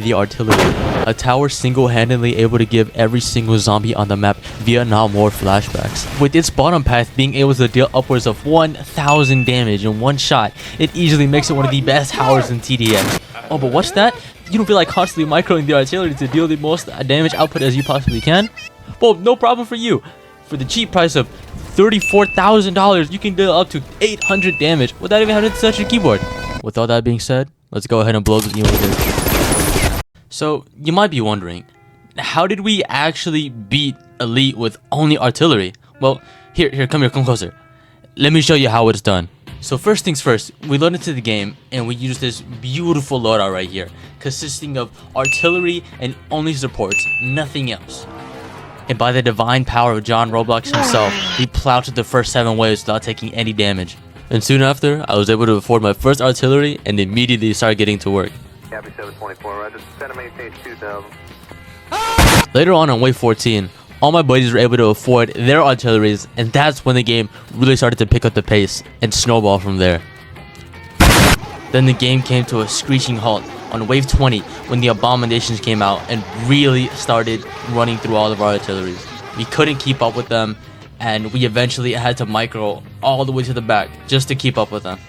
the artillery, a tower single-handedly able to give every single zombie on the map Vietnam War flashbacks. With its bottom path being able to deal upwards of 1,000 damage in one shot, it easily makes it one of the best towers in TDX. Oh, but what's that? You don't feel like constantly microing the artillery to deal the most damage output as you possibly can? Well, no problem for you. For the cheap price of $34,000, you can deal up to 800 damage without even having to touch your keyboard. With all that being said, let's go ahead and blow the unit. So, you might be wondering, how did we actually beat Elite with only artillery? Well, come closer. Let me show you how it's done. So first things first, we load into the game and we use this beautiful loadout right here, consisting of artillery and only supports, nothing else. And by the divine power of John Roblox himself, we plowed through the first 7 waves without taking any damage. And soon after, I was able to afford my first artillery and immediately started getting to work. Copy 724, Roger. Send them maintain 2000. Later on wave 14, all my buddies were able to afford their artilleries, and that's when the game really started to pick up the pace and snowball from there. Then the game came to a screeching halt on wave 20 when the abominations came out and really started running through all of our artilleries. We couldn't keep up with them, and we eventually had to micro all the way to the back just to keep up with them.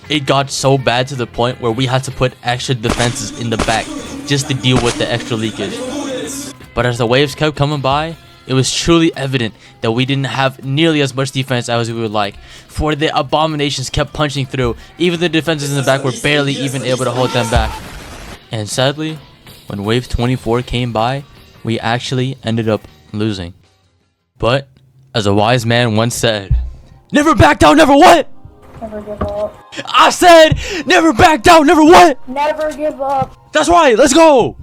It got so bad to the point where we had to put extra defenses in the back just to deal with the extra leakage. But as the waves kept coming by, it was truly evident that we didn't have nearly as much defense as we would like, for the abominations kept punching through. Even the defenses in the back were barely even able to hold them back. And sadly, when wave 24 came by, we actually ended up losing. But, as a wise man once said, never back down, never what? Never give up. I said, never back down, never what? Never give up. That's right, let's go!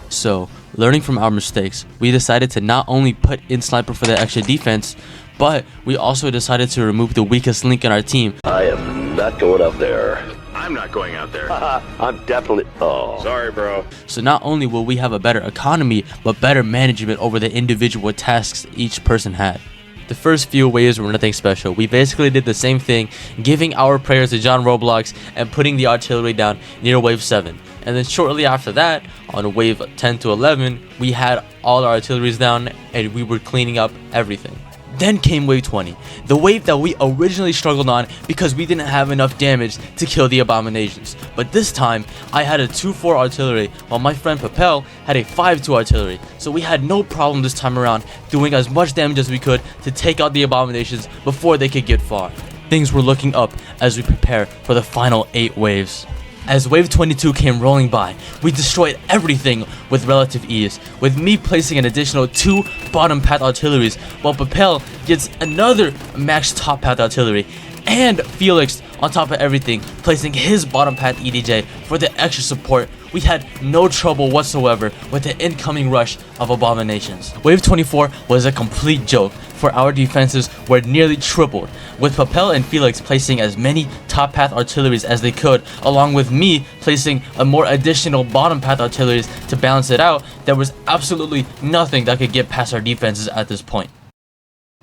So, learning from our mistakes, we decided to not only put in Sniper for the extra defense, but we also decided to remove the weakest link in our team. I am not going up there. I'm not going out there. I'm definitely... Oh. Sorry, bro. So not only will we have a better economy, but better management over the individual tasks each person had. The first few waves were nothing special. We basically did the same thing, giving our prayers to John Roblox and putting the artillery down near wave 7. And then shortly after that, on wave 10 to 11, we had all our artilleries down and we were cleaning up everything. Then came wave 20, the wave that we originally struggled on because we didn't have enough damage to kill the abominations. But this time, I had a 2-4 artillery while my friend Papel had a 5-2 artillery. So we had no problem this time around doing as much damage as we could to take out the abominations before they could get far. Things were looking up as we prepare for the final 8 waves. As wave 22 came rolling by, we destroyed everything with relative ease, with me placing an additional 2 bottom path artilleries, while Papel gets another max top path artillery, and Felix, on top of everything, placing his bottom path EDJ for the extra support. We had no trouble whatsoever with the incoming rush of abominations. Wave 24 was a complete joke, for our defenses were nearly tripled, with Papel and Felix placing as many top path artilleries as they could, along with me placing a more additional bottom path artilleries to balance it out. There was absolutely nothing that could get past our defenses at this point.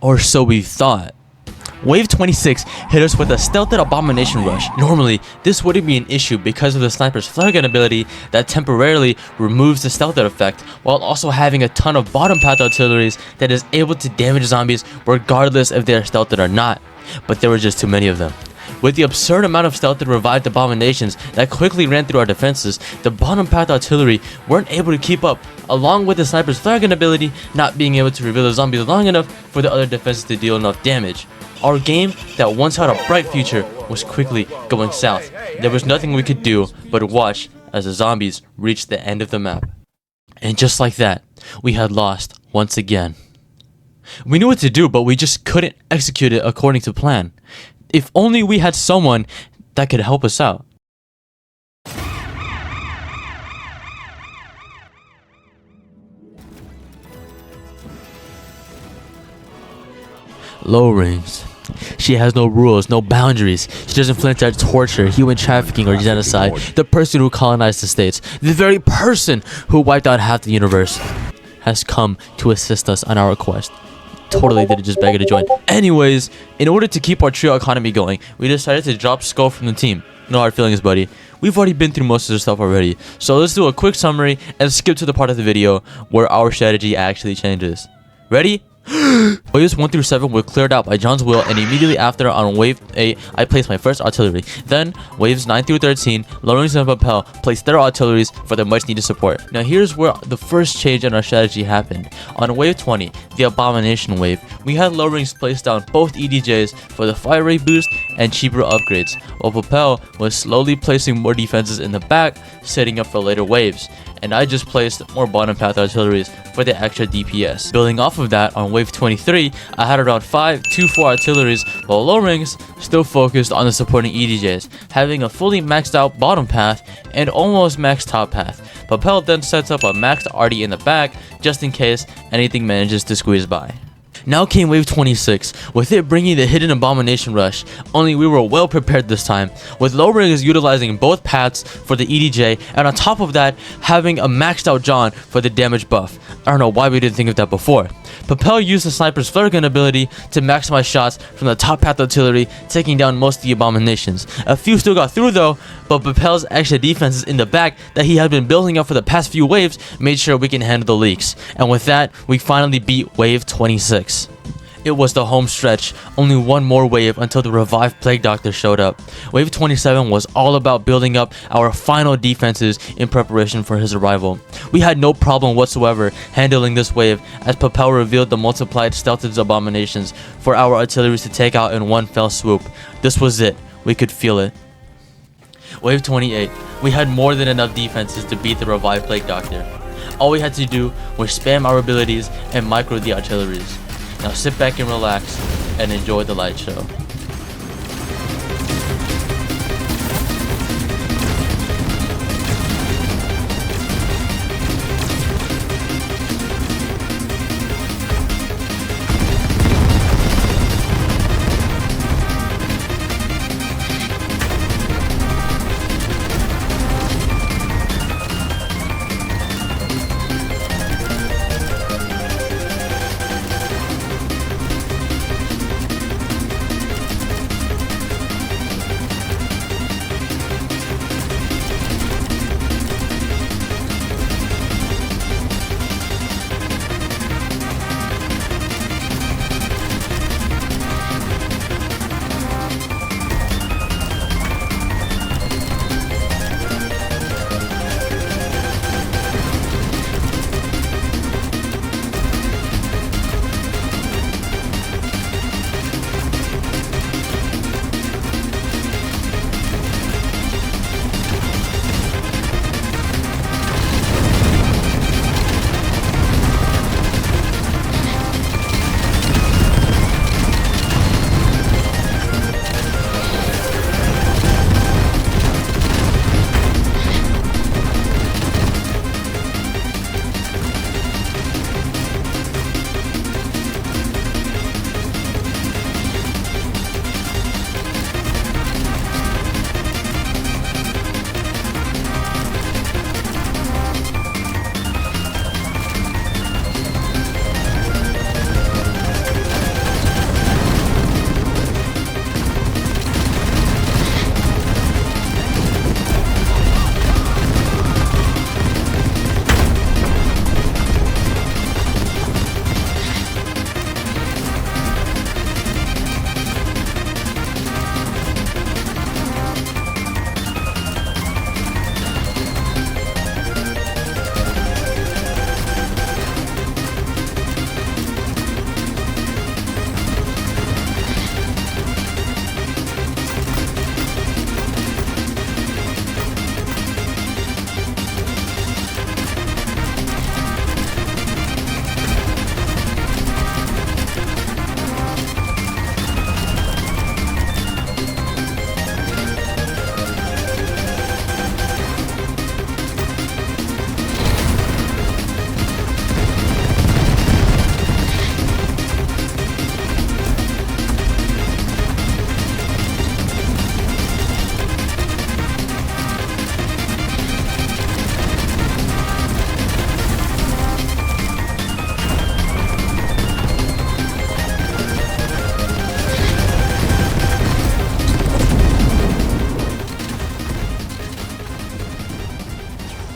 Or so we thought. Wave 26 hit us with a stealthed abomination rush. Normally, this wouldn't be an issue because of the sniper's flare gun ability that temporarily removes the stealth effect, while also having a ton of bottom path artilleries that is able to damage zombies regardless if they are stealthed or not. But there were just too many of them. With the absurd amount of stealth that revived abominations that quickly ran through our defenses, the bottom path artillery weren't able to keep up, along with the sniper's flare gun ability not being able to reveal the zombies long enough for the other defenses to deal enough damage. Our game that once had a bright future was quickly going south. There was nothing we could do but watch as the zombies reached the end of the map. And just like that, we had lost once again. We knew what to do, but we just couldn't execute it according to plan. If only we had someone that could help us out. LOWRINGS. She has no rules, no boundaries. She doesn't flinch at torture, human trafficking, or genocide. The person who colonized the states, the very person who wiped out half the universe, has come to assist us on our request. Totally didn't just beg her to join. Anyways, in order to keep our trio economy going, we decided to drop Skull from the team. No hard feelings, buddy. We've already been through most of this stuff already. So let's do a quick summary and skip to the part of the video where our strategy actually changes. Ready? Waves 1 through 7 were cleared out by John's will, and immediately after on wave 8 I placed my first artillery. Then waves 9 through 13, Low-Rings and Propel placed their artilleries for their much needed support. Now here's where the first change in our strategy happened. On wave 20, the Abomination wave, we had Low-Rings place down both EDJs for the fire rate boost and cheaper upgrades, while Propel was slowly placing more defenses in the back, setting up for later waves. And I just placed more bottom path artilleries for the extra DPS. Building off of that, on wave 23, I had around 5 2-4 artilleries, while Low-Rings still focused on the supporting EDJs, having a fully maxed out bottom path and almost maxed top path. Propel then sets up a maxed arty in the back, just in case anything manages to squeeze by. Now came wave 26, with it bringing the hidden Abomination rush, only we were well prepared this time, with Low-Rings utilizing both paths for the EDJ, and on top of that, having a maxed out John for the damage buff. I don't know why we didn't think of that before. Propel used the sniper's flare gun ability to maximize shots from the top path artillery, taking down most of the Abominations. A few still got through though, but Propel's extra defenses in the back that he had been building up for the past few waves made sure we can handle the leaks. And with that, we finally beat wave 26. It was the home stretch, only one more wave until the revived Plague Doctor showed up. Wave 27 was all about building up our final defenses in preparation for his arrival. We had no problem whatsoever handling this wave, as Propel revealed the multiplied stealthed Abominations for our artilleries to take out in one fell swoop. This was it. We could feel it. Wave 28. We had more than enough defenses to beat the revived Plague Doctor. All we had to do was spam our abilities and micro the artilleries. Now sit back and relax and enjoy the light show.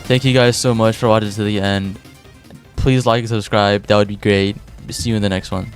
Thank you guys so much for watching to the end. Please like and subscribe. That would be great. See you in the next one.